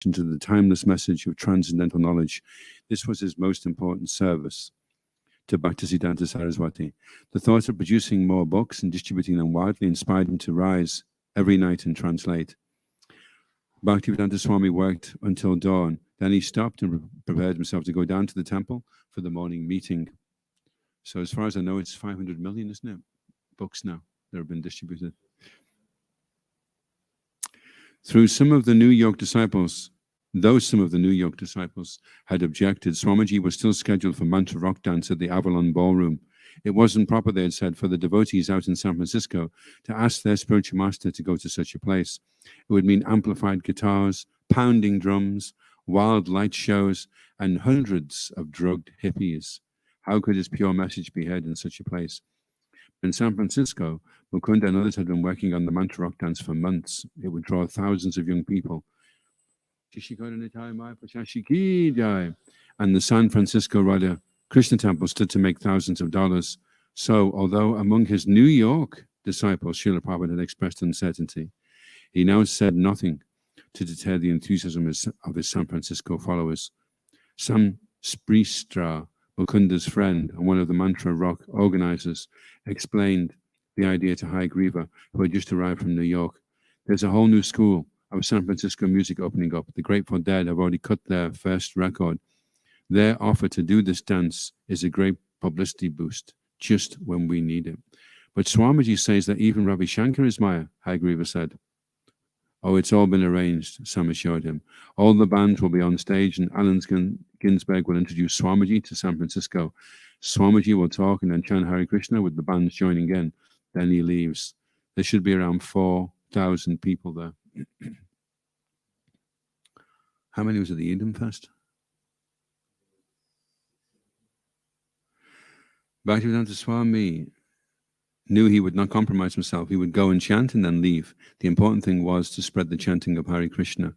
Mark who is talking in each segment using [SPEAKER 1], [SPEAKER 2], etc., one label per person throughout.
[SPEAKER 1] to the timeless message of transcendental knowledge. This was his most important service to Bhaktisiddhanta Saraswati. The thought of producing more books and distributing them widely inspired him to rise every night and translate. Bhaktivedanta Swami worked until dawn. Then he stopped and prepared himself to go down to the temple for the morning meeting. So as far as I know, it's 500 million, isn't it? Books now that have been distributed. Though some of the New York disciples had objected, Swamiji was still scheduled for mantra rock dance at the Avalon Ballroom. It wasn't proper, they had said, for the devotees out in San Francisco to ask their spiritual master to go to such a place. It would mean amplified guitars, pounding drums, wild light shows, and hundreds of drugged hippies. How could his pure message be heard in such a place? In San Francisco, Mukunda and others had been working on the mantra rock dance for months. It would draw thousands of young people. And the San Francisco Radha Krishna temple stood to make thousands of dollars. So, although among his New York disciples, Srila Prabhupada had expressed uncertainty, he now said nothing to deter the enthusiasm of his San Francisco followers. Sam Spristra, Mukunda's friend and one of the mantra rock organizers, explained the idea to Hayagriva, who had just arrived from New York. There's a whole new school of San Francisco music opening up. The Grateful Dead have already cut their first record. Their offer to do this dance is a great publicity boost, just when we need it. But Swamiji says that even Ravi Shankar is Maya, Hayagriva said. Oh, it's all been arranged, Sam assured him. All the bands will be on stage and Allen Ginsberg will introduce Swamiji to San Francisco. Swamiji will talk and then chant Hare Krishna with the bands joining in. Then he leaves. There should be around 4,000 people there. How many was at the Eden Fest? Bhaktivedanta Swami knew he would not compromise himself. He would go and chant and then leave. The important thing was to spread the chanting of Hare Krishna.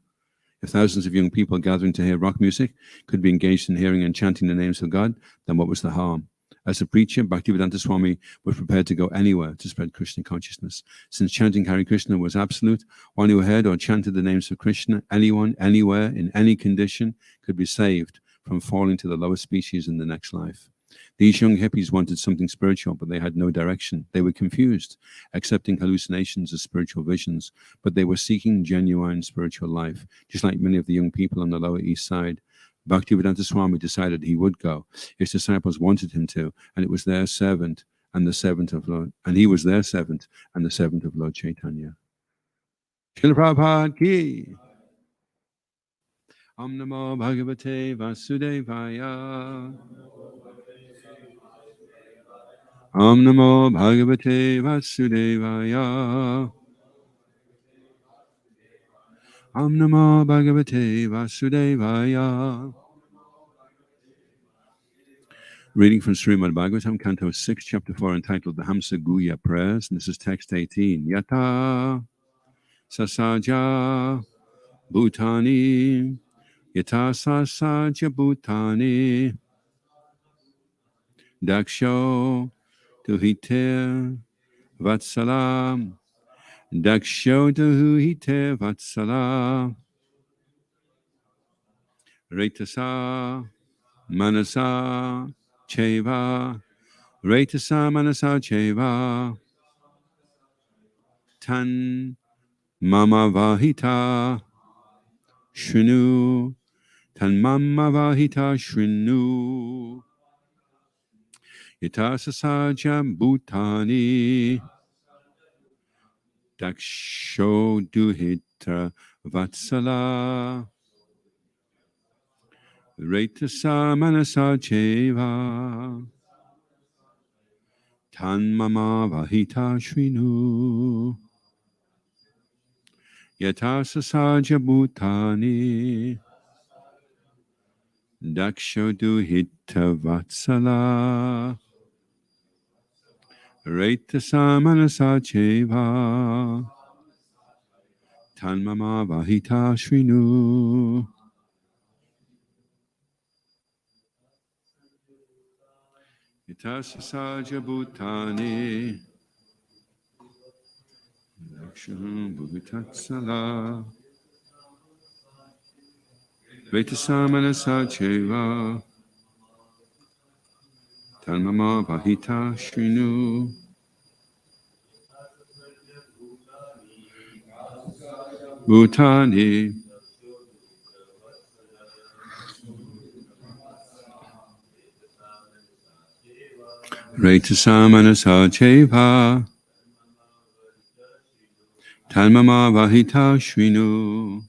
[SPEAKER 1] If thousands of young people gathering to hear rock music could be engaged in hearing and chanting the names of God, then what was the harm? As a preacher, Bhaktivedanta Swami was prepared to go anywhere to spread Krishna consciousness. Since chanting Hare Krishna was absolute, one who heard or chanted the names of Krishna, anyone, anywhere, in any condition, could be saved from falling to the lower species in the next life. These young hippies wanted something spiritual, but they had no direction. They were confused, accepting hallucinations as spiritual visions, but they were seeking genuine spiritual life, just like many of the young people on the Lower East Side. Bhaktivedanta Swami decided he would go. His disciples wanted him to, and it was their servant and the servant of Lord, and he was their servant and the servant of Lord Chaitanya. Srila Prabhupada ki. Om Namo Bhagavate Vasudevaya. Om Namo Bhagavate Vasudevaya. Om Namo Bhagavate Vasudevaya. Reading from Srimad Bhagavatam, Canto 6, Chapter 4, entitled The Hamsa Guya Prayers, and this is text 18. Yata Sasaja Bhutani Yata Sasaja Bhutani Daksho Tuhite Vatsalam Daksho Tuhite Vatsalam Retasa Manasa Cheva Retasa Manasa Cheva Tan Mama Vahita Shrinu Tan Mama Vahita Shrinu Yatasa Saja Bhutani Daksho Duhita Vatsala Retasa Manasa Cheva Tan Mama Vahita Shrinu Yatasa Saja Bhutani Daksho Duhita Vatsala Retasa Manasa Cheva Tan Mama Vahita Shrinu. Yatasa Saja Bhutani Daksho Bhutatsala Vaitasa manasa cheva Tanmama Vahita Shrinu Bhutani Vaitasa manasa cheva Tanmama Vahita Shrinu.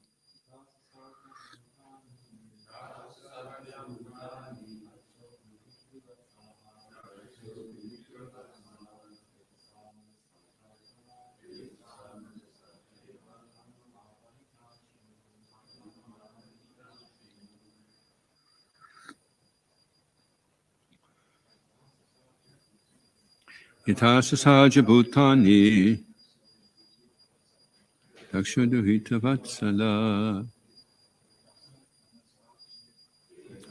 [SPEAKER 1] Yatasa saja bhutani Dakshaduhita vatsala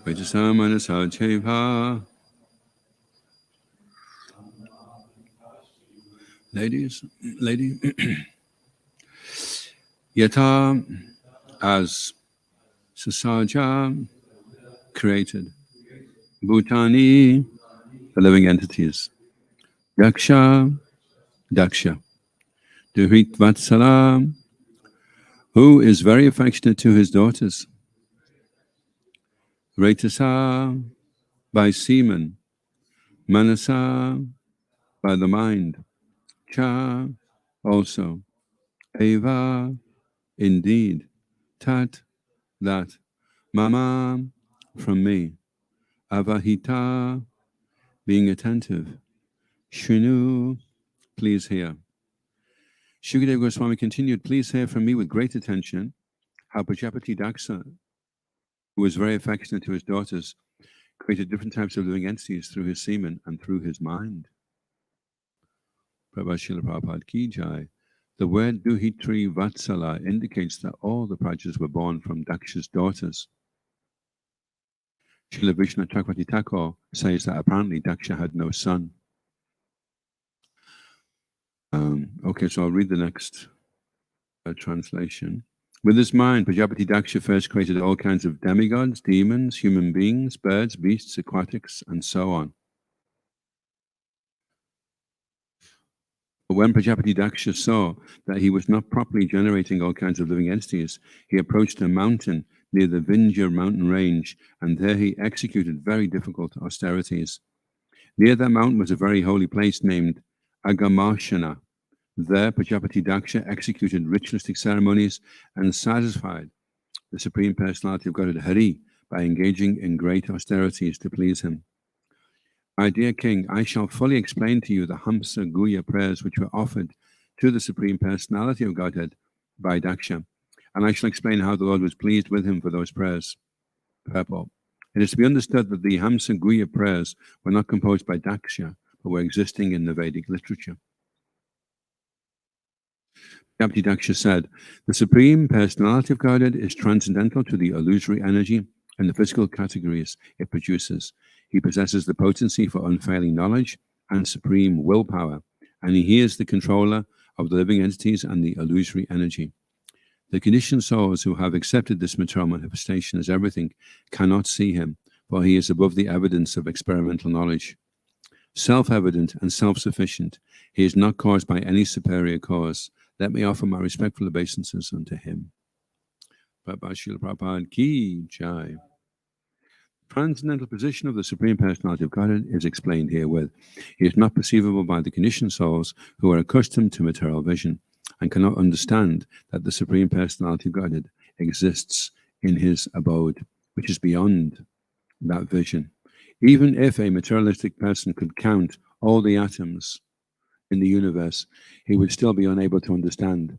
[SPEAKER 1] Vaitasa manasa cheva. Lady, Yata as Sasaja created Bhutani, the living entities, Daksha, Duhit Vatsala, who is very affectionate to his daughters, Retasa, by semen, Manasa, by the mind, Cha, also, Eva, indeed, Tat, that, Mama, from me, Avahita, being attentive, Shrinu, please hear. Shukadeva Goswami continued, please hear from me with great attention how Prajapati Daksa, who was very affectionate to his daughters, created different types of living entities through his semen and through his mind. Prabhupada Srila Prabhupada Ki Jai. The word Duhitri Vatsala indicates that all the Prajas were born from Daksha's daughters. Srila Vishnu Chakravarti Thakur says that apparently Daksha had no son. Okay, so I'll read the next translation. With his mind, Prajapati Daksha first created all kinds of demigods, demons, human beings, birds, beasts, aquatics, and so on. But when Prajapati Daksha saw that he was not properly generating all kinds of living entities, he approached a mountain near the Vindhya mountain range, and there he executed very difficult austerities. Near that mountain was a very holy place named Agamarshana. There, Prajapati Daksha executed ritualistic ceremonies and satisfied the Supreme Personality of Godhead Hari by engaging in great austerities to please him. My dear King, I shall fully explain to you the Hamsa Guya prayers which were offered to the Supreme Personality of Godhead by Daksha, and I shall explain how the Lord was pleased with him for those prayers. Purport. It is to be understood that the Hamsa Guya prayers were not composed by Daksha, but were existing in the Vedic literature. Prajapati Daksha said, the Supreme Personality of Godhead is transcendental to the illusory energy and the physical categories it produces. He possesses the potency for unfailing knowledge and supreme willpower, and he is the controller of the living entities and the illusory energy. The conditioned souls who have accepted this material manifestation as everything cannot see him, for he is above the evidence of experimental knowledge. Self-evident and self-sufficient, he is not caused by any superior cause. Let me offer my respectful obeisances unto him. Prabhupada Srila Prabhupada Ki Jai. Transcendental position of the Supreme Personality of Godhead is explained herewith. He is not perceivable by the conditioned souls who are accustomed to material vision and cannot understand that the Supreme Personality of Godhead exists in his abode, which is beyond that vision. Even if a materialistic person could count all the atoms in the universe, he would still be unable to understand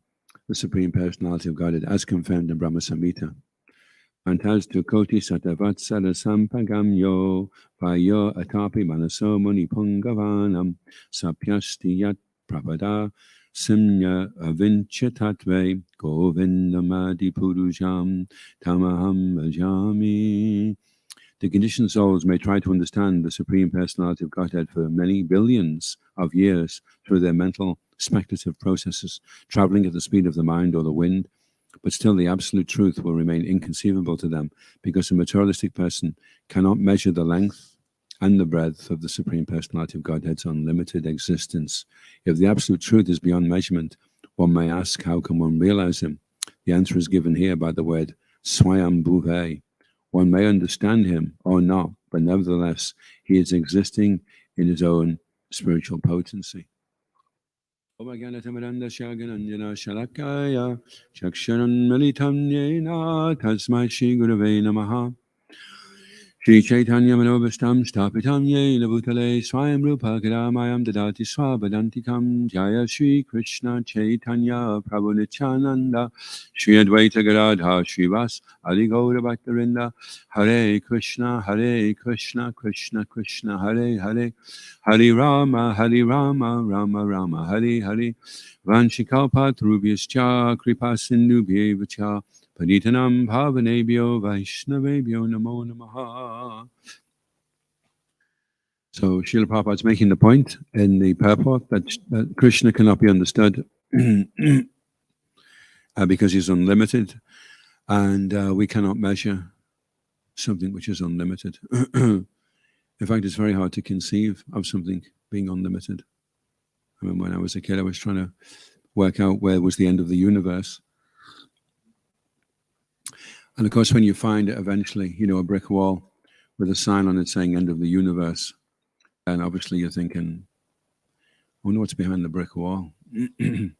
[SPEAKER 1] the Supreme Personality of Godhead as confirmed in Brahma Samhita. Antas tu koti satavatsala sampagamyo vayo atapi manaso muni pungavanam sapyasti yat prapada simnya avinchatatve govindamadi purujam tamaham bhajami. The conditioned souls may try to understand the Supreme Personality of Godhead for many billions of years through their mental speculative processes, traveling at the speed of the mind or the wind, but still the absolute truth will remain inconceivable to them, because a materialistic person cannot measure the length and the breadth of the Supreme Personality of Godhead's unlimited existence. If the absolute truth is beyond measurement, one may ask, how can one realize him? The answer is given here by the word Swayambhuve. One may understand him or not, but nevertheless, he is existing in his own spiritual potency. Shri Chaitanya Manobhastam Stapitam Yena Bhutale Swayam Rupa Karamayam Dadati Swabadantikam Jaya Shri Krishna Chaitanya Prabhu Nityananda Shri Advaita Gadadha Srivas Adi Gaura Bhattarinda Hare Krishna Krishna Krishna Hare Hare Hare Rama Rama Rama Hare Hare Vanchikalpatrubhyascha Kripa Sindhubhyevacha Paditanam Bhavanebhyo Vaishnavebhyo Namo Namaha. So Srila Prabhupada is making the point in the purport that Krishna cannot be understood because he's unlimited, and we cannot measure something which is unlimited. In fact, it's very hard to conceive of something being unlimited. I mean, when I was a kid, I was trying to work out where was the end of the universe. And of course, when you find it eventually, a brick wall with a sign on it saying end of the universe, and obviously you're thinking, I wonder what's behind the brick wall. You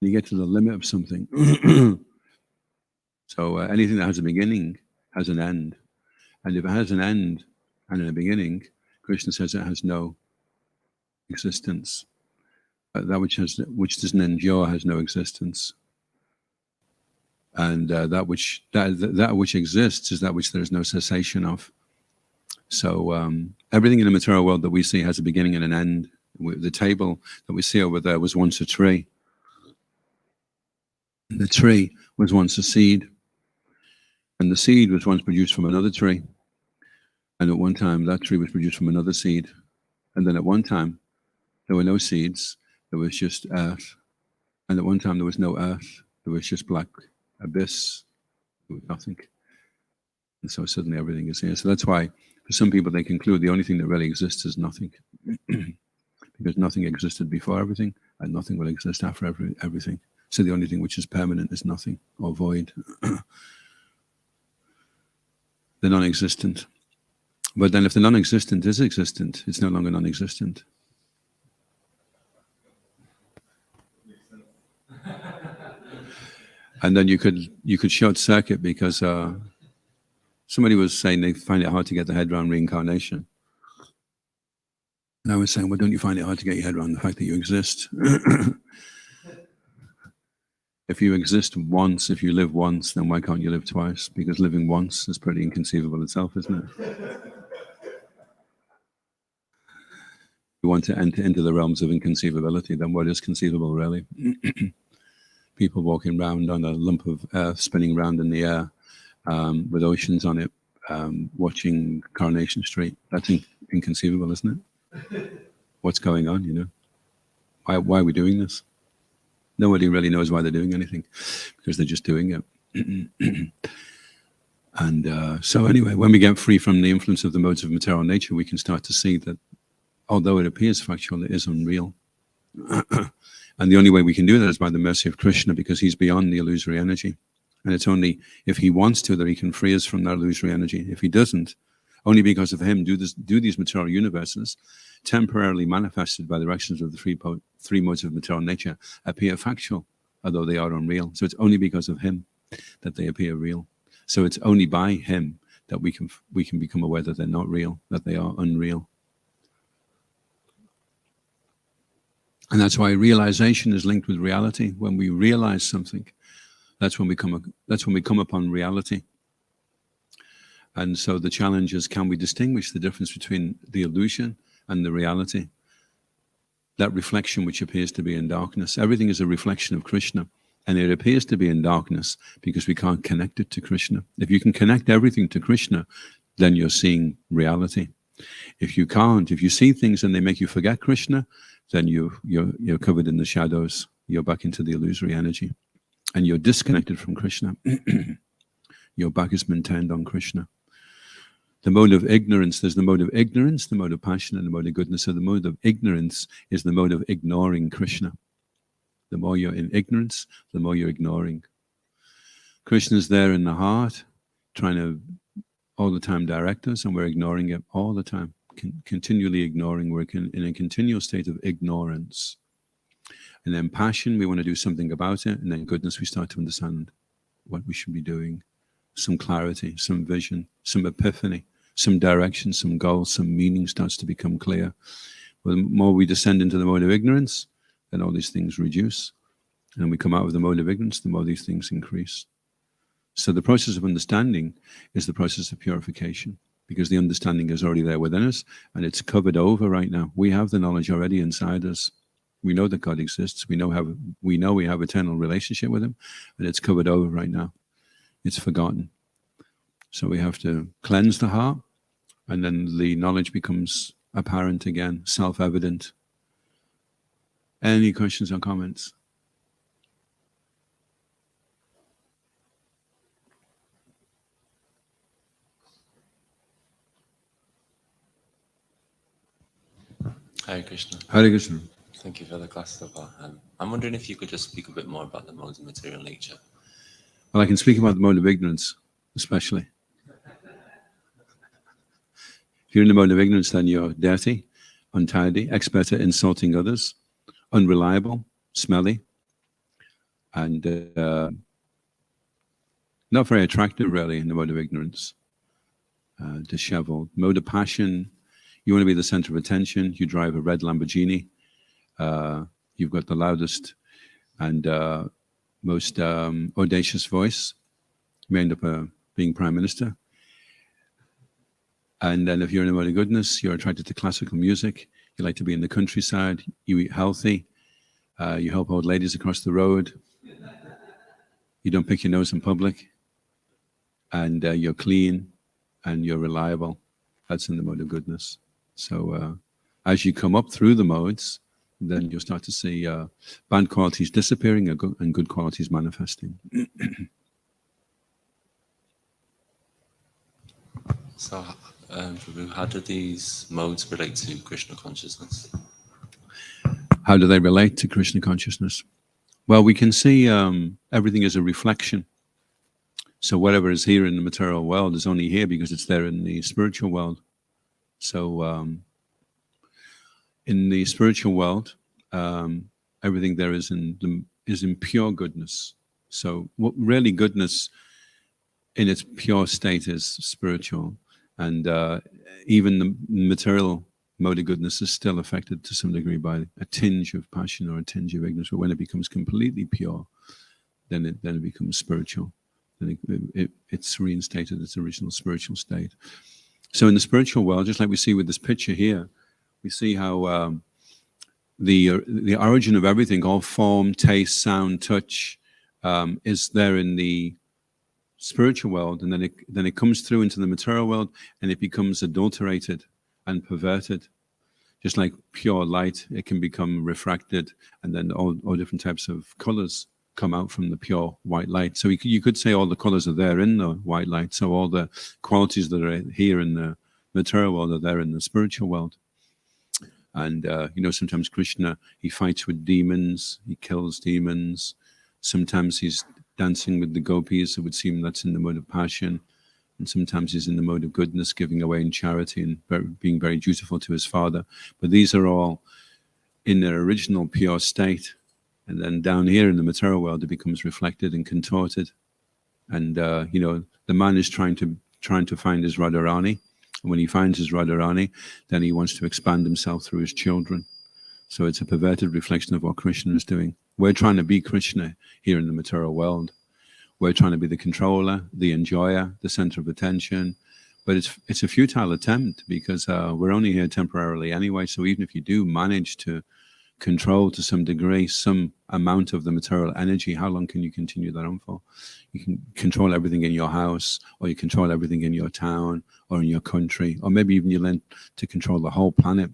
[SPEAKER 1] get to the limit of something. So anything that has a beginning has an end. And if it has an end and a beginning, Krishna says it has no existence. That which doesn't endure has no existence. And that which exists is that which there is no cessation of. So everything in the material world that we see has a beginning and an end. The table that we see over there was once a tree. The tree was once a seed, and the seed was once produced from another tree. And at one time, that tree was produced from another seed. And then at one time, there were no seeds. There was just earth. And at one time, there was no earth. There was just black abyss, nothing. And so suddenly everything is here. So that's why for some people they conclude the only thing that really exists is nothing. Because nothing existed before everything, and nothing will exist after everything. So the only thing which is permanent is nothing, or void. The non-existent. But then if the non-existent is existent, it's no longer non-existent. And then you could short circuit, because somebody was saying they find it hard to get their head around reincarnation. And I was saying, well, don't you find it hard to get your head around the fact that you exist? If you exist once, if you live once, then why can't you live twice? Because living once is pretty inconceivable itself, isn't it? You want to enter into the realms of inconceivability, then what is conceivable, really? People walking around on a lump of earth spinning around in the air with oceans on it, watching Coronation Street. That's inconceivable, isn't it? What's going on, Why are we doing this? Nobody really knows why they're doing anything, because they're just doing it. And so anyway, when we get free from the influence of the modes of material nature, we can start to see that although it appears factual, it is unreal. And the only way we can do that is by the mercy of Krishna, because he's beyond the illusory energy. And it's only if he wants to that he can free us from that illusory energy. If he doesn't, only because of him do these material universes, temporarily manifested by the actions of the three modes of material nature, appear factual, although they are unreal. So it's only because of him that they appear real. So it's only by him that we can become aware that they're not real, that they are unreal. And that's why realization is linked with reality. When we realize something, that's when we come upon reality. And so the challenge is, can we distinguish the difference between the illusion and the reality? That reflection which appears to be in darkness. Everything is a reflection of Krishna, and it appears to be in darkness because we can't connect it to Krishna. If you can connect everything to Krishna, then you're seeing reality. If you can't, if you see things and they make you forget Krishna, then you're covered in the shadows. you're back into the illusory energy. And you're disconnected from Krishna. Your back has been turned on Krishna. The mode of ignorance, there's the mode of ignorance, the mode of passion, and the mode of goodness. So the mode of ignorance is the mode of ignoring Krishna. The more you're in ignorance, the more you're ignoring. Krishna's there in the heart, trying to all the time direct us, and we're ignoring it all the time, continually ignoring. We're in a continual state of ignorance. And then passion, we want to do something about it. And then goodness, we start to understand what we should be doing. Some clarity, some vision, some epiphany, some direction, some goal, some meaning starts to become clear. Well, the more we descend into the mode of ignorance, then all these things reduce. And we come out of the mode of ignorance, the more these things increase. So the process of understanding is the process of purification, because the understanding is already there within us, and it's covered over right now. We have the knowledge already inside us. We know that God exists. We know we have eternal relationship with him, and it's covered over right now. It's forgotten. So we have to cleanse the heart, and then the knowledge becomes apparent again, self-evident. Any questions or comments?
[SPEAKER 2] Hare Krishna.
[SPEAKER 1] Hare Krishna.
[SPEAKER 2] Thank you for the class so far. I'm wondering if you could just speak a bit more about the modes of material nature.
[SPEAKER 1] Well, I can speak about the mode of ignorance, especially. If you're in the mode of ignorance, then you're dirty, untidy, expert at insulting others, unreliable, smelly, and not very attractive, really, in the mode of ignorance. Disheveled. Mode of passion, you want to be the center of attention. You drive a red Lamborghini. You've got the loudest and most audacious voice. You may end up being prime minister. And then if you're in a mode of goodness, you're attracted to classical music. You like to be in the countryside. You eat healthy. You help old ladies across the road. You don't pick your nose in public. And you're clean and you're reliable. That's in the mode of goodness. So as you come up through the modes, then you'll start to see bad qualities disappearing and good qualities manifesting.
[SPEAKER 2] So, Prabhu, how do these modes relate to Krishna consciousness?
[SPEAKER 1] How do they relate to Krishna consciousness? Well, we can see everything is a reflection. So whatever is here in the material world is only here because it's there in the spiritual world. So in the spiritual world, everything there is in pure goodness. So what really goodness in its pure state is spiritual, and even the material mode of goodness is still affected to some degree by a tinge of passion or a tinge of ignorance. But when it becomes completely pure, then it becomes spiritual. Then it's reinstated its original spiritual state. So in the spiritual world, just like we see with this picture here, we see how the origin of everything, all form, taste, sound, touch, is there in the spiritual world, and then it comes through into the material world, and it becomes adulterated and perverted. Just like pure light, it can become refracted, and then all different types of colors come out from the pure white light. So you could say all the colors are there in the white light. So all the qualities that are here in the material world are there in the spiritual world. And sometimes Krishna, he fights with demons, he kills demons. Sometimes he's dancing with the gopis. It would seem that's in the mode of passion. And sometimes he's in the mode of goodness, giving away in charity and being very dutiful to his father. But these are all in their original pure state. And then down here in the material world, it becomes reflected and contorted. And, the man is trying to find his Radharani. And when he finds his Radharani, then he wants to expand himself through his children. So it's a perverted reflection of what Krishna is doing. We're trying to be Krishna here in the material world. We're trying to be the controller, the enjoyer, the center of attention. But it's a futile attempt because we're only here temporarily anyway. So even if you do manage to control to some degree some amount of the material energy, how long can you continue that on for? You can control everything in your house, or you control everything in your town or in your country, or maybe even you learn to control the whole planet.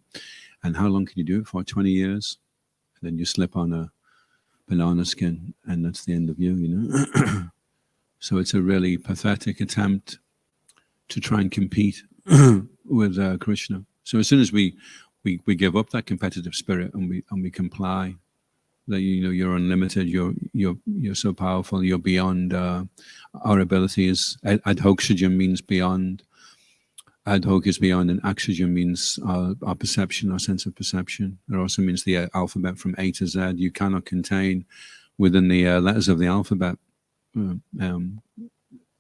[SPEAKER 1] And how long can you do it for? 20 years? And then you slip on a banana skin, and that's the end of you, you know. So it's a really pathetic attempt to try and compete with Krishna. So as soon as we give up that competitive spirit and we comply, that you're unlimited, you're so powerful, you're beyond our abilities. Adhoksaja means beyond. Adhok is beyond, and Aksaja means our perception, our sense of perception. It also means the alphabet from A to Z. You cannot contain within the letters of the alphabet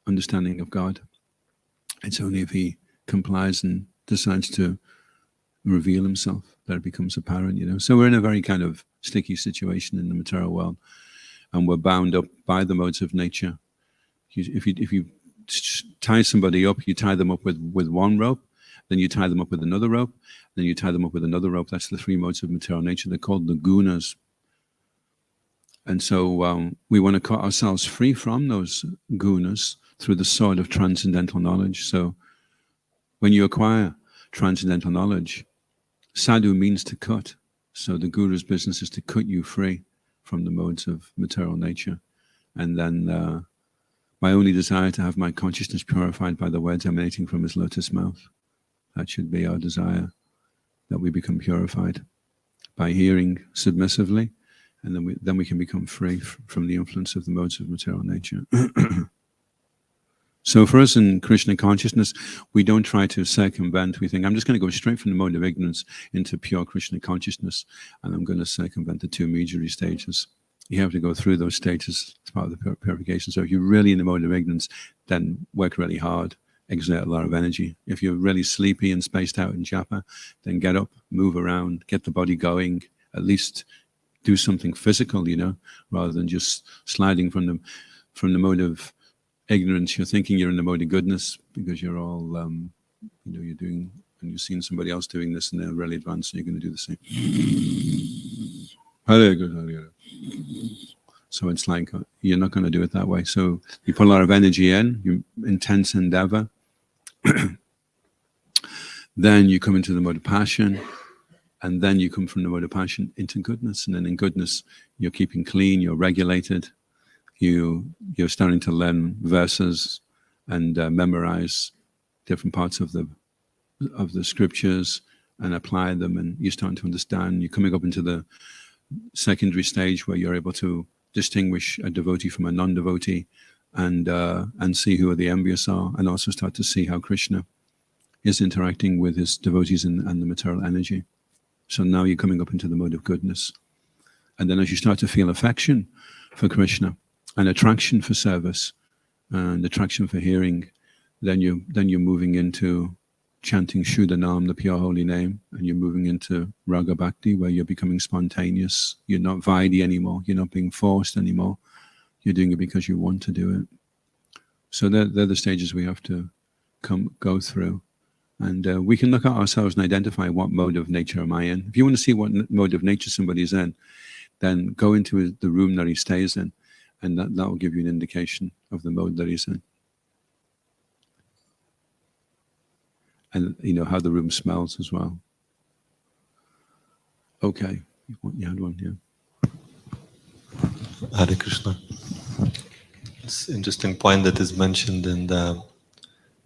[SPEAKER 1] understanding of God. It's only if he complies and decides to reveal himself that it becomes apparent, you know. So we're in a very kind of sticky situation in the material world, and we're bound up by the modes of nature. If you tie somebody up, you tie them up with one rope, then you tie them up with another rope, then you tie them up with another rope. That's the three modes of material nature. They're called the gunas. And so we want to cut ourselves free from those gunas through the sword of transcendental knowledge. So when you acquire transcendental knowledge, sadhu means to cut. So the guru's business is to cut you free from the modes of material nature. And then my only desire to have my consciousness purified by the words emanating from his lotus mouth. That should be our desire, that we become purified by hearing submissively, and then we can become free from the influence of the modes of material nature. So for us in Krishna consciousness, we don't try to circumvent. We think, I'm just going to go straight from the mode of ignorance into pure Krishna consciousness, and I'm going to circumvent the two mediatory stages. You have to go through those stages as part of the purification. So if you're really in the mode of ignorance, then work really hard, exert a lot of energy. If you're really sleepy and spaced out in japa, then get up, move around, get the body going, at least do something physical, you know, rather than just sliding from the mode of ignorance. You're thinking you're in the mode of goodness because you're all, you're doing, and you've seen somebody else doing this and they're really advanced, and you're going to do the same. So it's like, you're not going to do it that way. So you put a lot of energy in, you intense endeavor. Then you come into the mode of passion, and then you come from the mode of passion into goodness. And then in goodness, you're keeping clean, you're regulated, you're starting to learn verses and memorize different parts of the scriptures and apply them, and you're starting to understand. You're coming up into the secondary stage where you're able to distinguish a devotee from a non-devotee, and see who the envious are, and also start to see how Krishna is interacting with his devotees and the material energy. So now you're coming up into the mode of goodness. And then as you start to feel affection for Krishna and attraction for service and attraction for hearing, then you're moving into chanting Shuddhanam, the pure holy name, and you're moving into Raga Bhakti, where you're becoming spontaneous. You're not Vaidhi anymore. You're not being forced anymore. You're doing it because you want to do it. So they're the stages we have to go through. And we can look at ourselves and identify what mode of nature am I in. If you want to see what mode of nature somebody's in, then go into the room that he stays in, and that will give you an indication of the mode that he's in. And you know how the room smells as well. Okay, you had one, yeah.
[SPEAKER 3] Hare Krishna. It's an interesting point that is mentioned in the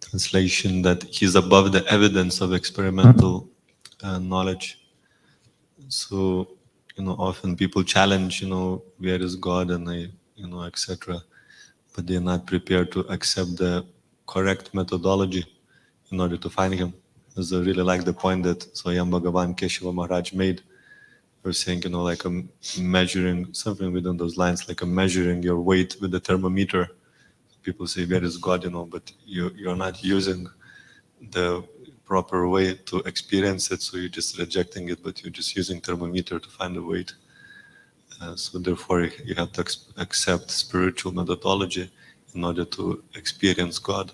[SPEAKER 3] translation, that he's above the evidence of experimental knowledge. So, often people challenge, where is God, and etc. But they're not prepared to accept the correct methodology in order to find him. As I really like the point that Swayam Bhagavan Keshava Maharaj made. We're saying, like a measuring, something within those lines, like a measuring your weight with the thermometer. People say, where is God, but you're not using the proper way to experience it, so you're just rejecting it, but you're just using thermometer to find the weight. So therefore, you have to accept spiritual methodology in order to experience God.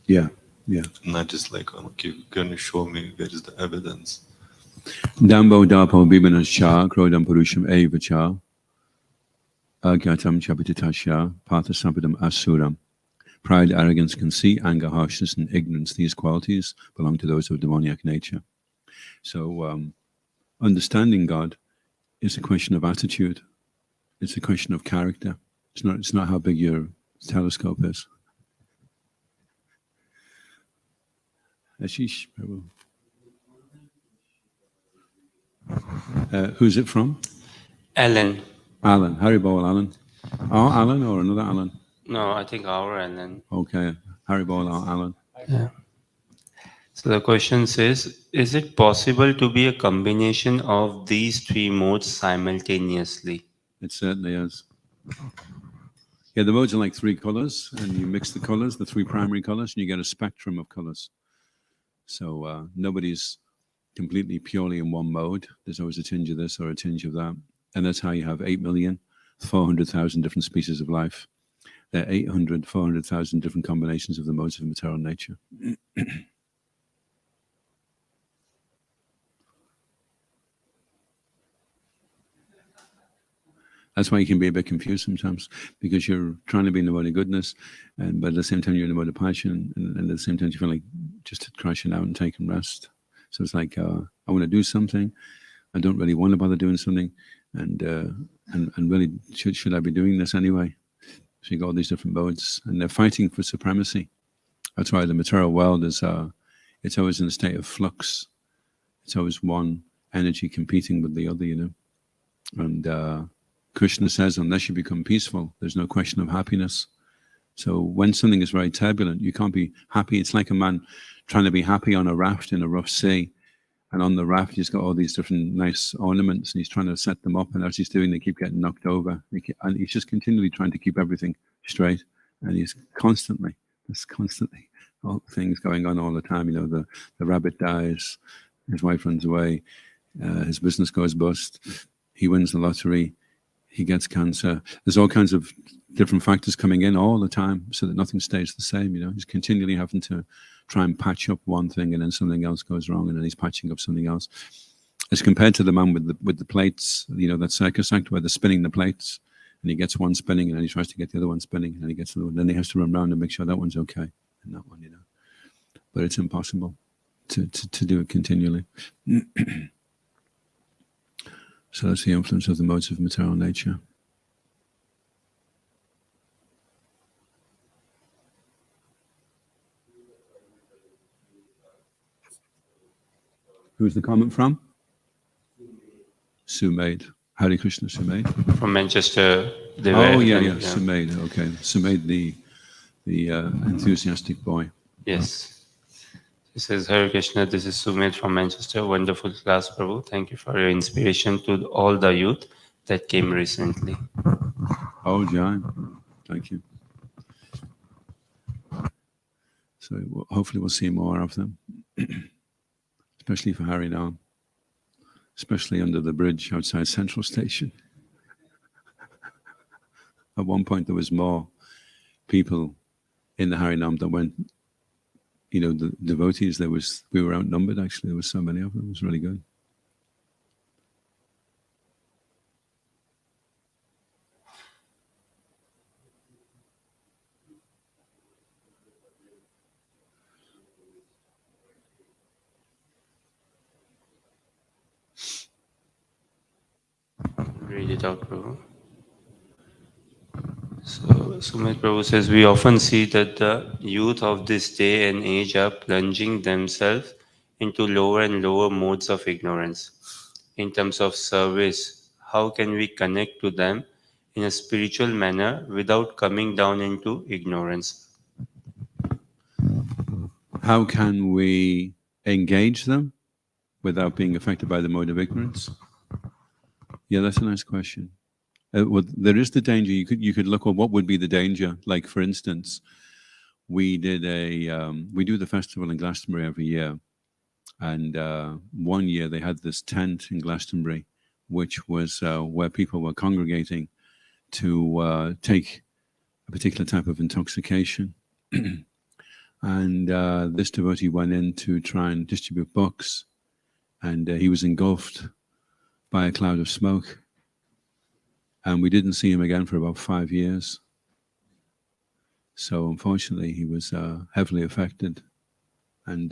[SPEAKER 1] Yeah, yeah.
[SPEAKER 3] Not just like, okay, can you show me where is the evidence?
[SPEAKER 1] Dambo dapo bibanascha, krodam purusham evacha, agatam chapititascha, pathasampadam asuram. Pride, arrogance, conceit, anger, harshness, and ignorance, these qualities belong to those of demoniac nature. So understanding God is a question of attitude. It's a question of character. It's not how big your telescope is. Ashish, who's it from?
[SPEAKER 4] Alan.
[SPEAKER 1] Alan. Harry Bowell, Alan. Our Alan or another Alan?
[SPEAKER 4] No, I think our Alan.
[SPEAKER 1] Okay. Harry Bowell, our Alan.
[SPEAKER 4] Yeah. So the question says, is it possible to be a combination of these three modes simultaneously?
[SPEAKER 1] It certainly is. Yeah, the modes are like three colors, and you mix the colors, the three primary colors, and you get a spectrum of colors. So nobody's completely purely in one mode. There's always a tinge of this or a tinge of that. And that's how you have 8,400,000 different species of life. There are 400,000 different combinations of the modes of material nature. That's why you can be a bit confused sometimes, because you're trying to be in the mode of goodness, but at the same time you're in the mode of passion, and at the same time you feel like just crashing out and taking rest. So it's like, I want to do something. I don't really want to bother doing something, and really, should I be doing this anyway? So you got all these different modes, and they're fighting for supremacy. That's why the material world is, it's always in a state of flux. It's always one energy competing with the other, you know. And Krishna says, unless you become peaceful, there's no question of happiness. So when something is very turbulent, you can't be happy. It's like a man trying to be happy on a raft in a rough sea. And on the raft, he's got all these different nice ornaments, and he's trying to set them up. And as he's doing, they keep getting knocked over. And he's just continually trying to keep everything straight. And there's constantly all things going on all the time. You know, the rabbit dies, his wife runs away, his business goes bust, he wins the lottery, he gets cancer. There's all kinds of different factors coming in all the time, so that nothing stays the same. You know, he's continually having to try and patch up one thing, and then something else goes wrong, and then he's patching up something else. As compared to the man with the plates, you know, that circus act where they're spinning the plates, and he gets one spinning, and then he tries to get the other one spinning, and then he gets the other one. Then he has to run around and make sure that one's okay, and that one, you know. But it's impossible to do it continually. So that's the influence of the modes of material nature. Who's the comment from? Sumaid. Hare Krishna, Sumaid.
[SPEAKER 4] From Manchester.
[SPEAKER 1] Sumaid. Okay, Sumaid, the enthusiastic boy.
[SPEAKER 4] Yes. He says, Hare Krishna, this is Sumit from Manchester. Wonderful class, Prabhu. Thank you for your inspiration to all the youth that came recently.
[SPEAKER 1] Oh, John. Thank you. So hopefully we'll see more of them, especially for Harinam, especially under the bridge outside Central Station. At one point there was more people in the Harinam that went. You know, the devotees, we were outnumbered actually. There were so many of them. It was really good.
[SPEAKER 4] Read it out, Prabhu. So, Sumit Prabhu says, we often see that the youth of this day and age are plunging themselves into lower and lower modes of ignorance. In terms of service, how can we connect to them in a spiritual manner without coming down into ignorance?
[SPEAKER 1] How can we engage them without being affected by the mode of ignorance? Yeah, that's a nice question. Well, there is the danger. You could look at what would be the danger. Like, for instance, we do the festival in Glastonbury every year, and one year they had this tent in Glastonbury, which was where people were congregating to take a particular type of intoxication. And this devotee went in to try and distribute books, and he was engulfed by a cloud of smoke. And we didn't see him again for about 5 years. So unfortunately, he was heavily affected. And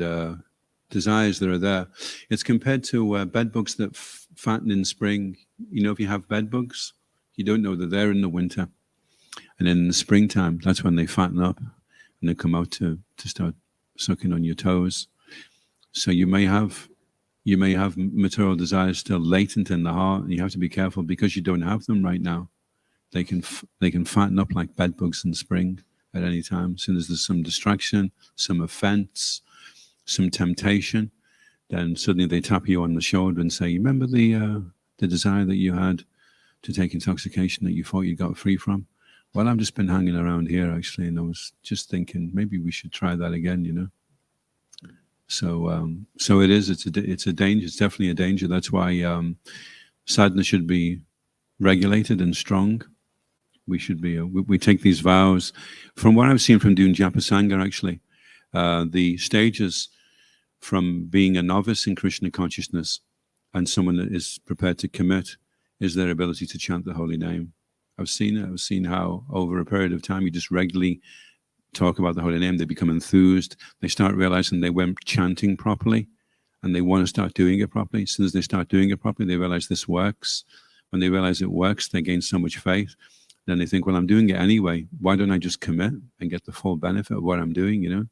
[SPEAKER 1] desires that are there. It's compared to bed bugs that fatten in spring. You know, if you have bed bugs, You don't know that they're in the winter. And then in the springtime, that's when they fatten up and they come out to start sucking on your toes. So you may have material desires still latent in the heart, and you have to be careful because you don't have them right now. They can fatten up like bed bugs in spring at any time. As soon as there's some distraction, some offense, some temptation, then suddenly they tap you on the shoulder and say, "You remember the desire that you had to take intoxication that you thought you got free from? Well, I've just been hanging around here actually, and I was just thinking maybe we should try that again, you know." So it is. It's a danger. It's definitely a danger. That's why sadhana should be regulated and strong. We should be. We take these vows. From what I've seen from doing japa sangha, actually, the stages from being a novice in Krishna consciousness and someone that is prepared to commit is their ability to chant the holy name. I've seen it. I've seen how over a period of time you just regularly talk about the holy name, they become enthused, they start realizing they weren't chanting properly and they want to start doing it properly. As soon as they start doing it properly, they realize this works. When they realize it works, they gain so much faith. Then they think, well, I'm doing it anyway. Why don't I just commit and get the full benefit of what I'm doing, you know?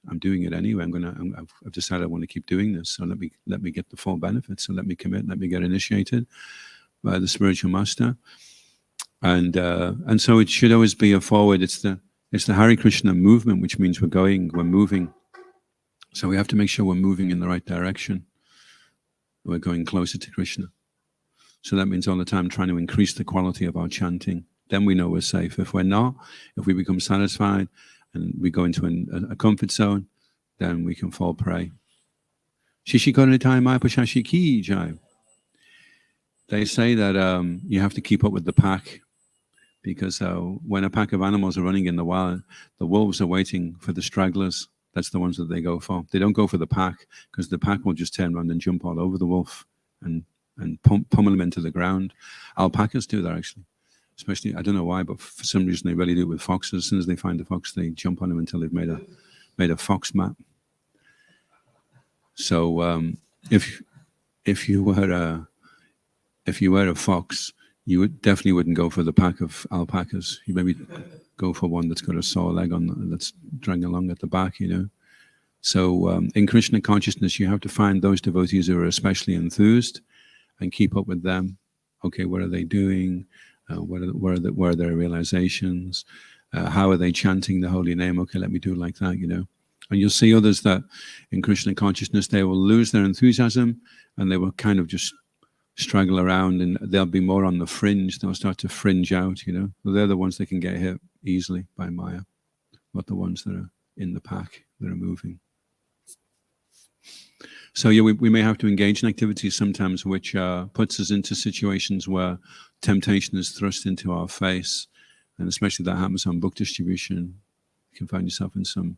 [SPEAKER 1] I'm doing it anyway. I've decided I want to keep doing this. So let me get the full benefit. So let me commit, let me get initiated by the spiritual master. And so it should always be a forward. It's the Hare Krishna movement, which means we're moving. So we have to make sure we're moving in the right direction. We're going closer to Krishna. So that means all the time trying to increase the quality of our chanting. Then we know we're safe. If we're not, if we become satisfied and we go into a comfort zone, then we can fall prey. Shishikonitai Maipashashi Ki Jai. They say that you have to keep up with the pack. Because when a pack of animals are running in the wild, the wolves are waiting for the stragglers. That's the ones that they go for. They don't go for the pack because the pack will just turn around and jump all over the wolf and pummel him into the ground. Alpacas do that actually. Especially, I don't know why, but for some reason they really do it with foxes. As soon as they find a fox, they jump on him until they've made a fox mat. So if you were a fox, you definitely wouldn't go for the pack of alpacas. You maybe go for one that's got a sore leg on that's dragging along at the back, you know. So in Krishna consciousness, you have to find those devotees who are especially enthused and keep up with them. Okay, what are they doing? What are their realizations? How are they chanting the holy name? Okay, let me do it like that, you know. And you'll see others that in Krishna consciousness, they will lose their enthusiasm and they will kind of just straggle around and they'll be more on the fringe. They'll start to fringe out, you know. They're the ones that can get hit easily by Maya, not the ones that are in the pack, that are moving. So yeah, we may have to engage in activities sometimes which puts us into situations where temptation is thrust into our face. And especially that happens on book distribution. You can find yourself in some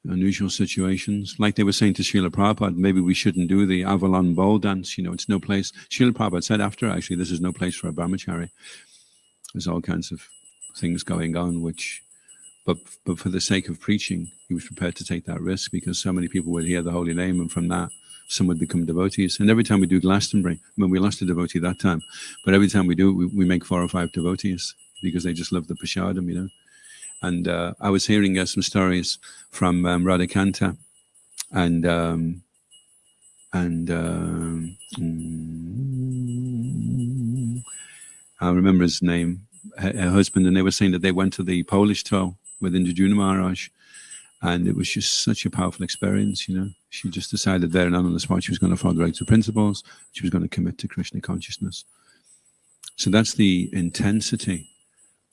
[SPEAKER 1] unusual situations. Like they were saying to Srila Prabhupada, maybe we shouldn't do the Avalon bowl dance. You know, it's no place. Srila Prabhupada said after, actually, this is no place for a brahmachari. There's all kinds of things going on, but for the sake of preaching, he was prepared to take that risk because so many people would hear the holy name, and from that, some would become devotees. And every time we do Glastonbury, I mean, we lost a devotee that time, but every time we do it, we make 4 or 5 devotees because they just love the prasadam, you know. And I was hearing some stories from Radhikanta, and I remember his name, her husband, and they were saying that they went to the Polish tour with Indra Maharaj, and it was just such a powerful experience, you know. She just decided there and on the spot she was going to follow the right principles. She was going to commit to Krishna consciousness. So that's the intensity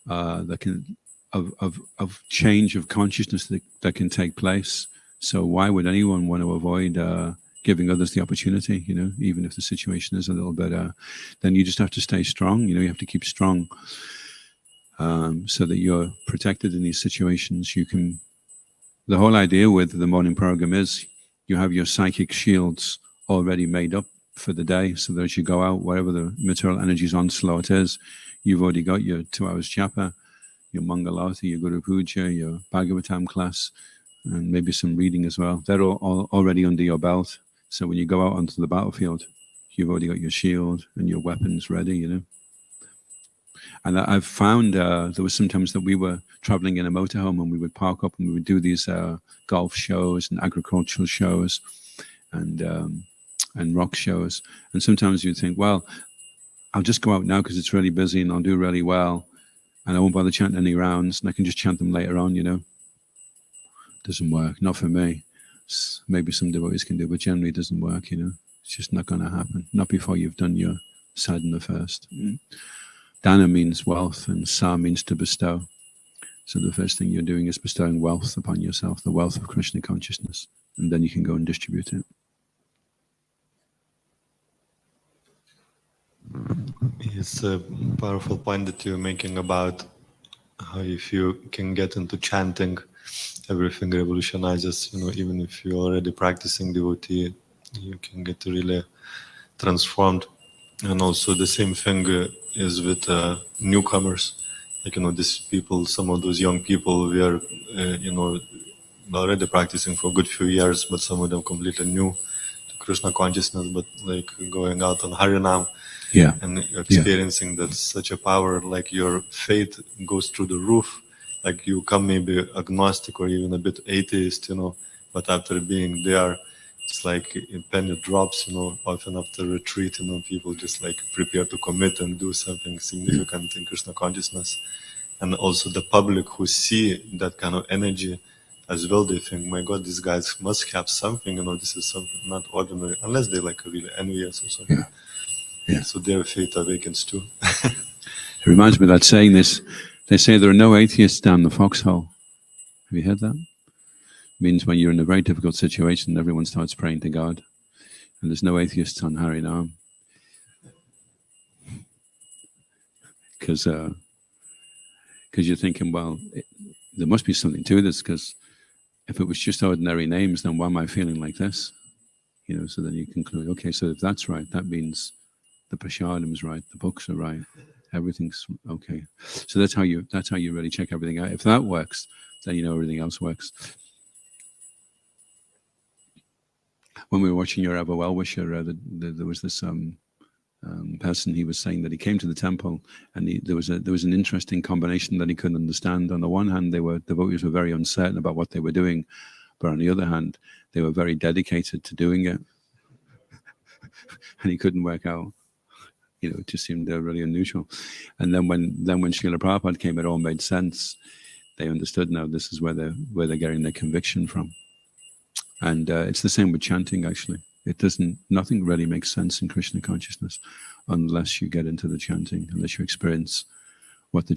[SPEAKER 1] that can of change of consciousness that can take place. So why would anyone want to avoid giving others the opportunity, you know, even if the situation is a little bit, then you just have to stay strong, you know, you have to keep strong so that you're protected in these situations. You can, the whole idea with the morning program is you have your psychic shields already made up for the day, so that as you go out, wherever the material energy's onslaught is, you've already got your 2 hours japa, your Mangalarti, your Guru Puja, your Bhagavatam class, and maybe some reading as well. They're all already under your belt. So when you go out onto the battlefield, you've already got your shield and your weapons ready, you know. And I've found there was sometimes that we were traveling in a motorhome and we would park up and we would do these golf shows and agricultural shows and rock shows. And sometimes you'd think, well, I'll just go out now because it's really busy and I'll do really well. And I won't bother chanting any rounds and I can just chant them later on, you know. Doesn't work, not for me. Maybe some devotees can do, but generally it doesn't work, you know. It's just not going to happen. Not before you've done your sadhana first. Dana means wealth and sa means to bestow. So the first thing you're doing is bestowing wealth upon yourself, the wealth of Krishna consciousness. And then you can go and distribute it.
[SPEAKER 3] It's a powerful point that you're making about how if you can get into chanting, everything revolutionizes, you know, even if you're already practicing devotee, you can get really transformed. And also the same thing is with newcomers. Like, you know, these people, some of those young people, we are, you know, already practicing for a good few years, but some of them completely new to Krishna consciousness, but like going out on Harinam,
[SPEAKER 1] Yeah.
[SPEAKER 3] and experiencing that such a power, like your faith goes through the roof. Like you come maybe agnostic or even a bit atheist, you know, but after being there, it's like a penny drops, you know, often after retreat, you know, people just like prepare to commit and do something significant in Krishna consciousness. And also the public who see that kind of energy as well, they think, my God, these guys must have something, you know, this is something not ordinary, unless they're like really envious or something.
[SPEAKER 1] Yeah.
[SPEAKER 3] So their faith awakens too.
[SPEAKER 1] It reminds me of that saying this. They say there are no atheists down the foxhole. Have you heard that? It means when you're in a very difficult situation, everyone starts praying to God. And there's no atheists on Harinam. Because you're thinking, well, there must be something to this, because if it was just ordinary names, then why am I feeling like this? You know, so then you conclude, okay, so if that's right, that means the prashadam's right, the books are right, everything's okay. So that's how you really check everything out. If that works, then you know everything else works. When we were watching your Ever Well Wisher, there was this person. He was saying that he came to the temple, and there was an interesting combination that he couldn't understand. On the one hand, devotees were very uncertain about what they were doing, but on the other hand, they were very dedicated to doing it, and he couldn't work out. You know, it just seemed really unusual. And then when Srila Prabhupada came, it all made sense. They understood now this is where they're getting their conviction from. And it's the same with chanting, actually. Nothing really makes sense in Krishna consciousness unless you get into the chanting, unless you experience what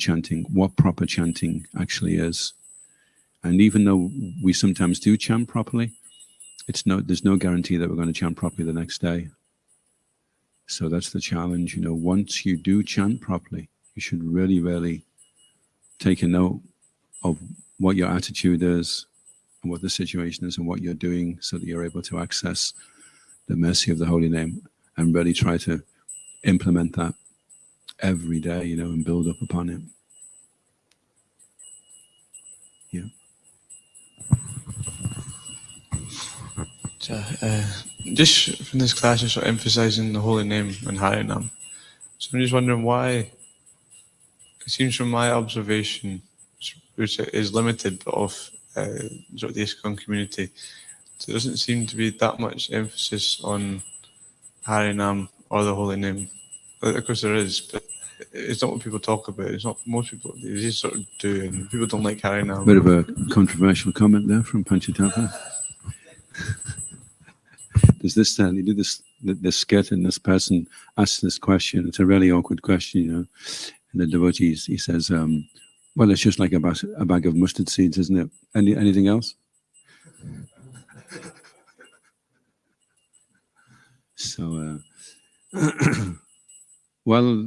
[SPEAKER 1] proper chanting actually is. And even though we sometimes do chant properly, there's no guarantee that we're going to chant properly the next day. So that's the challenge, you know. Once you do chant properly, you should really, really take a note of what your attitude is and what the situation is and what you're doing, so that you're able to access the mercy of the holy name and really try to implement that every day, you know, and build up upon it. Yeah.
[SPEAKER 5] So, just from this class, you're sort of emphasizing the holy name and Harinam. So I'm just wondering why, it seems from my observation, which is limited of sort of the ISKCON community, there doesn't seem to be that much emphasis on Harinam or the holy name. Of course there is, but it's not what people talk about. It's not most people, they just sort of do, and people don't like Harinam.
[SPEAKER 1] Bit of a controversial comment there from Panchatattva. There's this, you do this skit, and this person asks this question. It's a really awkward question, you know. And the devotee, he says, well, it's just like a bag of mustard seeds, isn't it? Anything else? So, well,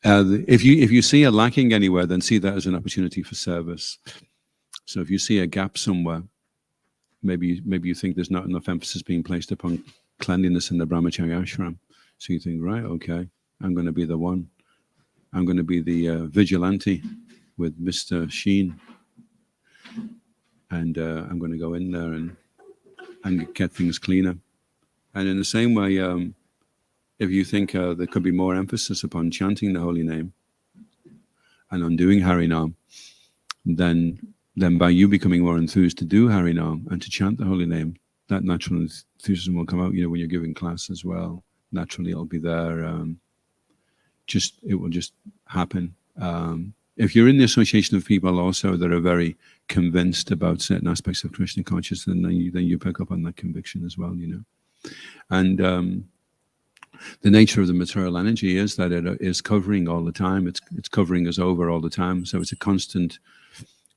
[SPEAKER 1] if you see a lacking anywhere, then see that as an opportunity for service. So if you see a gap somewhere, maybe you think there's not enough emphasis being placed upon cleanliness in the brahmacharya ashram. So you think, right, okay, I'm going to be the one. I'm going to be the vigilante with Mr. Sheen, and I'm going to go in there and get things cleaner. And in the same way, if you think there could be more emphasis upon chanting the holy name, and on doing Harinam, then by you becoming more enthused to do Harinam and to chant the holy name, that natural enthusiasm will come out. When you're giving class as well, naturally it'll be there. It will just happen. If you're in the association of people also that are very convinced about certain aspects of Krishna consciousness, then you pick up on that conviction as well. And the nature of the material energy is that it is covering all the time. It's covering us over all the time. So it's a constant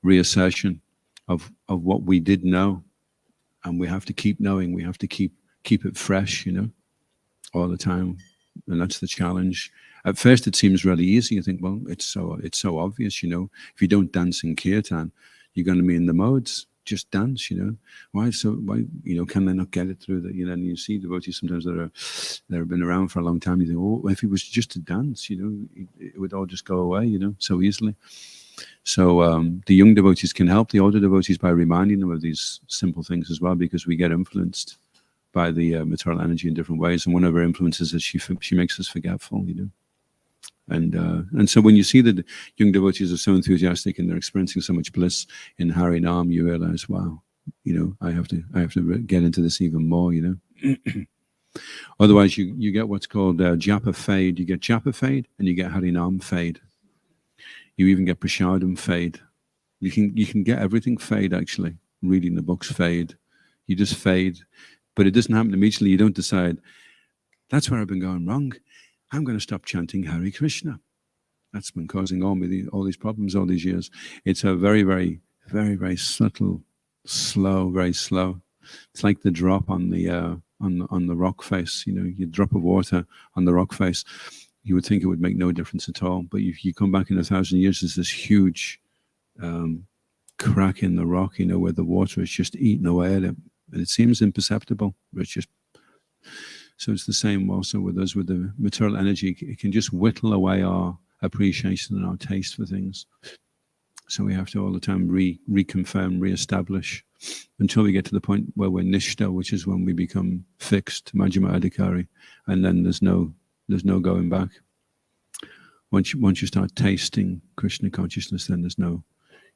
[SPEAKER 1] reassertion of what we did know, and we have to keep knowing. We have to keep it fresh, all the time, and that's the challenge. At first, it seems really easy. You think, well, it's so obvious, If you don't dance in kirtan, you're going to be in the modes. Just dance, Why? Can they not get it through that? And you see devotees sometimes that have been around for a long time. You think, oh, if it was just to dance, it would all just go away, so easily. So the young devotees can help the older devotees by reminding them of these simple things as well, because we get influenced by the material energy in different ways, and one of her influences is she makes us forgetful, And so when you see that young devotees are so enthusiastic and they're experiencing so much bliss in Harinam, you realize, wow, I have to get into this even more, Otherwise, you get what's called japa fade. You get japa fade and you get Harinam fade. You even get prashadam fade. You can get everything fade, actually. Reading the books fade. You just fade. But it doesn't happen immediately. You don't decide, that's where I've been going wrong. I'm going to stop chanting Hare Krishna. That's been causing all these problems all these years. It's a very, very, very, very subtle, slow, very slow. It's like the drop on the rock face. You drop of water on the rock face. You would think it would make no difference at all. But if you come back in 1,000 years, there's this huge crack in the rock, where the water is just eating away at it. And it seems imperceptible, but it's just... So it's the same also with us, with the material energy. It can just whittle away our appreciation and our taste for things. So we have to all the time reconfirm, reestablish, until we get to the point where we're nishta, which is when we become fixed, majjhima adhikari, and then there's no going back. Once you start tasting Krishna consciousness, then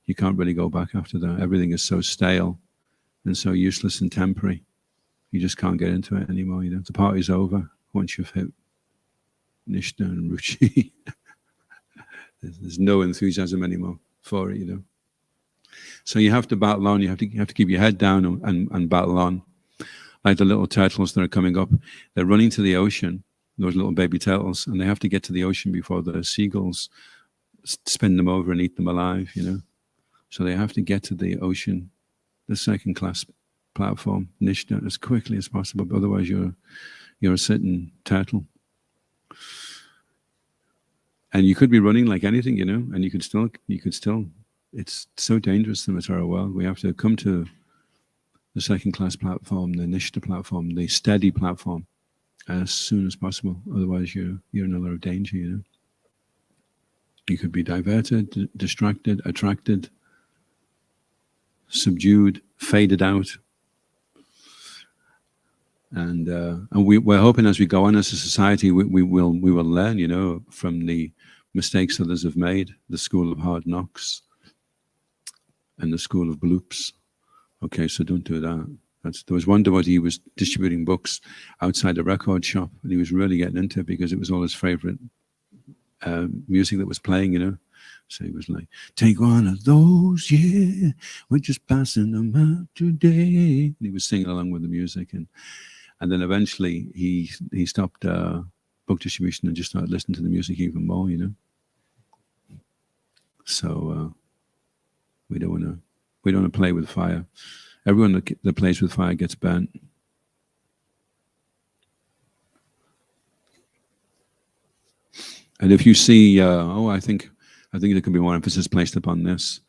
[SPEAKER 1] you can't really go back after that. Everything is so stale and so useless and temporary. You just can't get into it anymore. The party's over once you've hit nishta and ruchi. There's no enthusiasm anymore for it. So you have to battle on. You have to keep your head down and battle on. Like the little turtles that are coming up, they're running to the ocean. Those little baby turtles, and they have to get to the ocean before the seagulls spin them over and eat them alive. So they have to get to the ocean, the second class platform, nishta, as quickly as possible. Otherwise, you're a sitting turtle, and you could be running like anything, and you could still. It's so dangerous, the material world. We have to come to the second class platform, the nishta platform, the steady platform, as soon as possible. Otherwise, you're in a lot of danger. You could be diverted, distracted, attracted, subdued, faded out. And we're hoping as we go on as a society, we will learn, from the mistakes others have made, the school of hard knocks and the school of bloops. Okay, so don't do that. There was one devotee, he was distributing books outside a record shop, and he was really getting into it because it was all his favorite music that was playing, So he was like, take one of those, yeah, we're just passing them out today. And he was singing along with the music, and then eventually he stopped book distribution and just started listening to the music even more, So we don't want to play with fire. Everyone that plays with fire gets burnt. And if you see, I think there could be more emphasis placed upon this,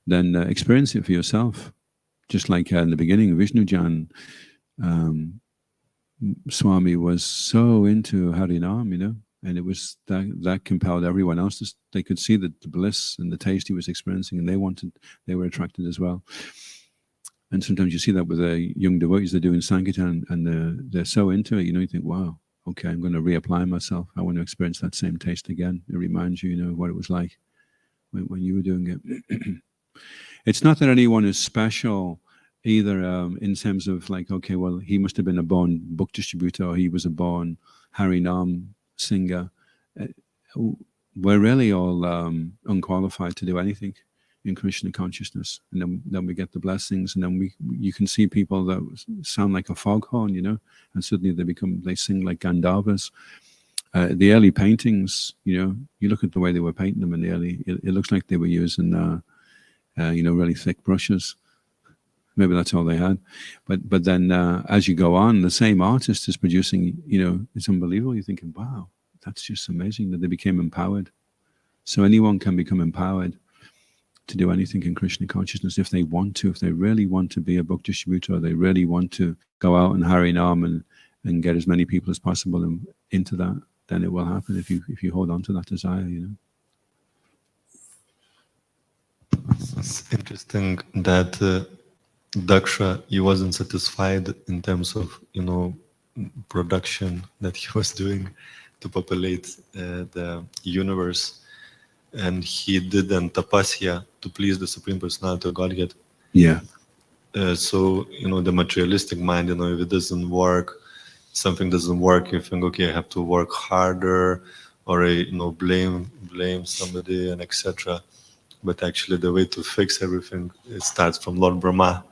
[SPEAKER 1] then experience it for yourself. Just like in the beginning, Vishnujan, Swami was so into Harinam, and it was that compelled everyone else. They could see the bliss and the taste he was experiencing, and they were attracted as well. And sometimes you see that with the young devotees, they're doing Sankirtan, and they're so into it, you think, wow, okay, I'm going to reapply myself. I want to experience that same taste again. It reminds you, what it was like when you were doing it. It's not that anyone is special either, in terms of like, okay, well, he must have been a born book distributor, or he was a born Harinam singer. We're really all unqualified to do anything in Krishna consciousness, and then we get the blessings, and then you can see people that sound like a foghorn, and suddenly they sing like Gandharvas. The early paintings, you look at the way they were painting them in the early, it looks like they were using really thick brushes. Maybe that's all they had, but then as you go on, the same artist is producing. It's unbelievable. You're thinking, wow, that's just amazing that they became empowered. So anyone can become empowered to do anything in Krishna consciousness if they want to. If they really want to be a book distributor, or they really want to go out and Harinam and get as many people as possible into that, then it will happen if you hold on to that desire.
[SPEAKER 3] It's interesting that Daksha, he wasn't satisfied in terms of production that he was doing to populate the universe, and he did an tapasya to please the Supreme Personality of Godhead.
[SPEAKER 1] Yeah.
[SPEAKER 3] So the materialistic mind, if it doesn't work, something doesn't work, you think, okay, I have to work harder, or blame somebody, and etc. But actually, the way to fix everything, it starts from Lord Brahma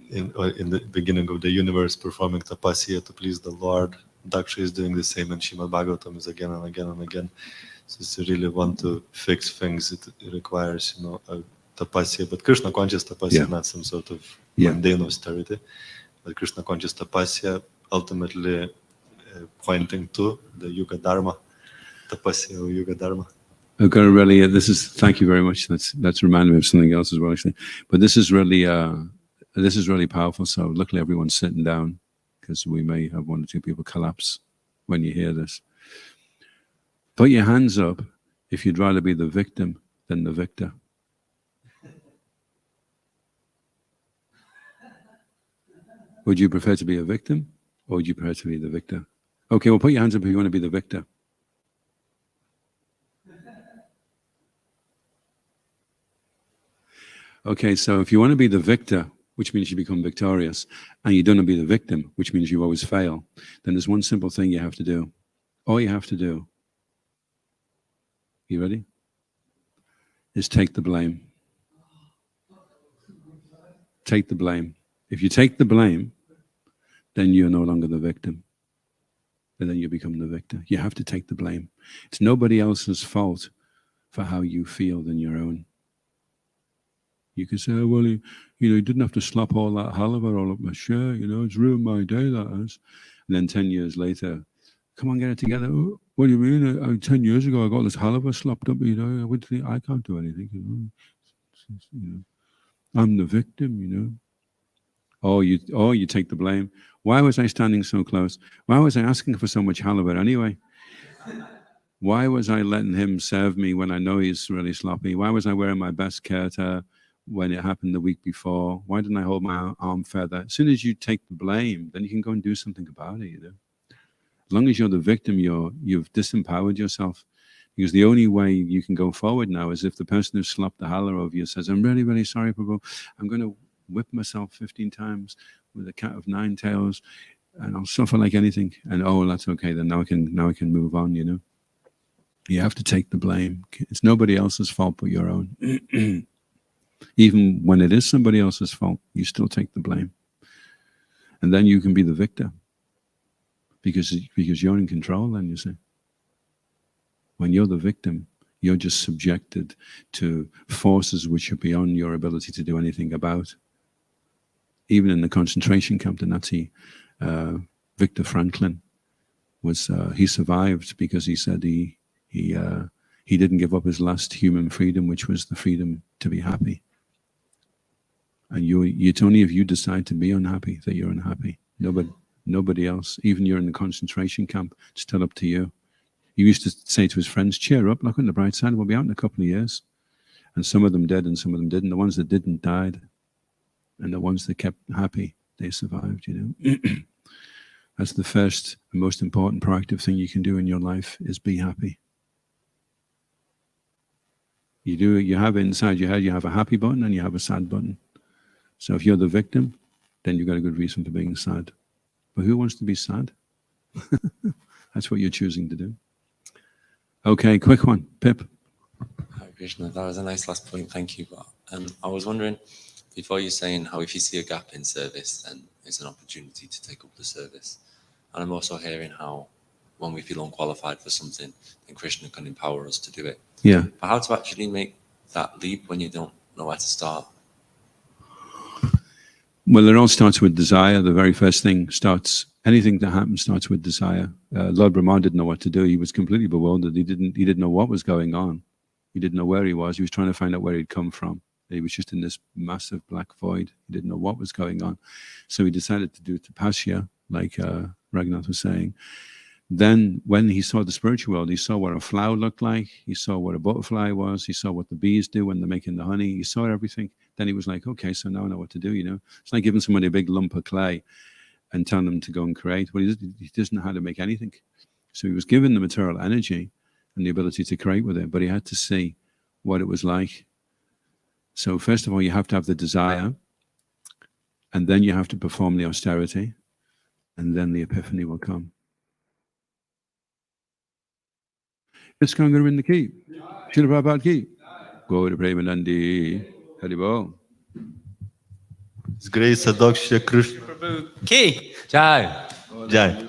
[SPEAKER 3] in the beginning of the universe, performing tapasya to please the Lord. Daksha is doing the same, and Srimad Bhagavatam is again and again and again. So if you really want to fix things, it requires a tapasya, but Krishna conscious tapasya, not some sort of mundane austerity, but Krishna conscious tapasya, ultimately pointing to the Yuga Dharma, tapasya or Yuga Dharma.
[SPEAKER 1] I've got to really, thank you very much. That's reminded me of something else as well, actually. But this is really powerful. So luckily everyone's sitting down, because we may have one or two people collapse when you hear this. Put your hands up if you'd rather be the victim than the victor. Would you prefer to be a victim, or would you prefer to be the victor? Okay, well, put your hands up if you want to be the victor. Okay, so if you want to be the victor, which means you become victorious, and you don't want to be the victim, which means you always fail, then there's one simple thing you have to do. All you have to do, you ready? Is take the blame. Take the blame. If you take the blame, then you're no longer the victim. And then you become the victor. You have to take the blame. It's nobody else's fault for how you feel than your own. You can say, oh, well, he didn't have to slap all that halava all up my shirt, it's ruined my day, that has. And then 10 years later, come on, get it together. Oh, what do you mean? 10 years ago, I got this halava slapped up, I can't do anything, I'm the victim, Or you take the blame. Why was I standing so close? Why was I asking for so much halava anyway? Why was I letting him serve me when I know he's really sloppy? Why was I wearing my best kirta when it happened the week before? Why didn't I hold my arm feather? As soon as you take the blame, then you can go and do something about it, As long as you're the victim, you've disempowered yourself. Because the only way you can go forward now is if the person who slapped the halava over you says, I'm really, really sorry, Prabhu. I'm going to whip myself 15 times with a cat of 9 tails, and I'll suffer like anything. And that's okay. Then now I can move on, You have to take the blame. It's nobody else's fault but your own. Even when it is somebody else's fault, you still take the blame. And then you can be the victor. Because you're in control then, you see. When you're the victim, you're just subjected to forces which are beyond your ability to do anything about. Even in the concentration camp, the Nazi Viktor Franklin he survived because he said he didn't give up his last human freedom, which was the freedom to be happy. And it's only if you decide to be unhappy that you're unhappy. Nobody else. Even you're in the concentration camp, it's still up to you. He used to say to his friends, cheer up, look on the bright side, we'll be out in a couple of years. And some of them did and some of them didn't. The ones that didn't died. And the ones that kept happy, they survived, That's the first and most important proactive thing you can do in your life, is be happy. You have inside your head, you have a happy button and you have a sad button. So if you're the victim, then you've got a good reason for being sad. But who wants to be sad? That's what you're choosing to do. Okay, quick one. Pip.
[SPEAKER 2] Hare Krishna, that was a nice last point, thank you. But I was wondering, before you're saying how if you see a gap in service, then it's an opportunity to take up the service. And I'm also hearing how when we feel unqualified for something, then Krishna can empower us to do it.
[SPEAKER 1] Yeah.
[SPEAKER 2] But how to actually make that leap when you don't know where to start?
[SPEAKER 1] Well, it all starts with desire. The very first thing starts, anything that happens starts with desire. Lord Brahman didn't know what to do. He was completely bewildered. He didn't know what was going on. He didn't know where he was. He was trying to find out where he'd come from. He was just in this massive black void. He didn't know what was going on. So he decided to do tapasya, like Raghunath was saying. Then when he saw the spiritual world, he saw what a flower looked like. He saw what a butterfly was. He saw what the bees do when they're making the honey. He saw everything. Then he was like, okay, so now I know what to do, you know. It's like giving somebody a big lump of clay and telling them to go and create. Well, he doesn't know how to make anything. So he was given the material energy and the ability to create with it, but he had to see what it was like. So first of all, you have to have the desire, and then you have to perform the austerity, and then the epiphany will come. Iskon Govinda ki, Srila Prabhupada ki, Gaura Premanandi, Haribol.
[SPEAKER 3] His Grace Adhoksaja Krishna.
[SPEAKER 6] Ki Jai.
[SPEAKER 3] Jai.